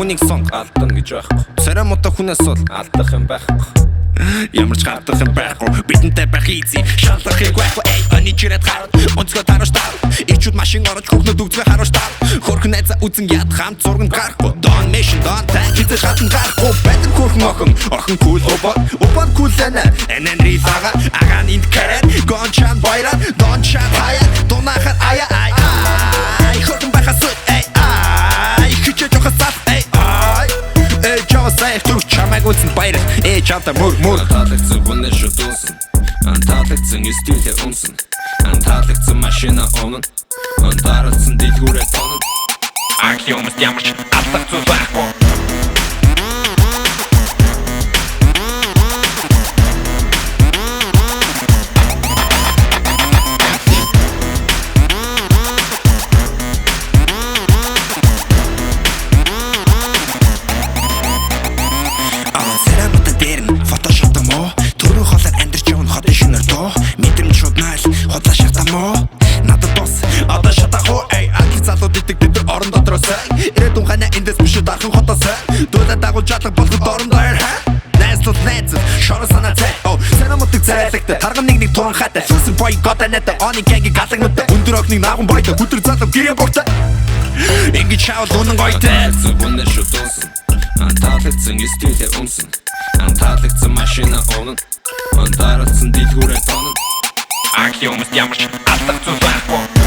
хүнийг сонг Алдсан гэж байхгүй. Царамуутай хүнээс бол Алдах юм байхгүй. ямар ч гардах юм байхгүй бидэнтэй байх easy шалахыг байхгүй эй они чирээд хараад онцгой тараш таа ичүүд машин орож хөхнөд үгзгээ харуулж таа хөрхөн найзаа үзэн яд хамт зурганд гарахгүй Don Mission Don Tag хизээ хатан гарахгүй байтан хөрхөн охин cool опад cool энэн рилага агаан инд карат гончан байраа Don Chat хаяа дунахаар ая ай хөрхөн байхас эй хичээж явахас эй Say tu чамайг үзэн баяр чамтай мөр Антаалагдсан хүнээ шүтүүлсэн. Антаалагдсан стилээ унсан. Антаалагдсан машина онон. Антаалагдсан дэлгүүрээ тонон. Акиомс ямар ч алдах зүйл байхгүй Хотлоо шатамоо надад тус одоо шатахоо эй акли залууд идэг бид орон дотроос ирээдүйн хана эндээс биш дархан хотоос дуулаа дагуул жадлаг болгоод орондоо найзлууд найз шороо санаа цай сэнэмэтэг цайлагтай тарган нэг туан хатай сүсэн бой готанета оны гэнги галагнутай өндөр огныг нааган бойтой хүтэр залуу гэрээ бортой ингэж шаал унан гойтой Хүнээ шүтүүлсэн. Антаалагдсан стилээ унсан. Антаалагдсан машина онон. Антаалагдсан дэлгүүрээ тонон. Акиомс ямар ч алдах зүйл байхгүй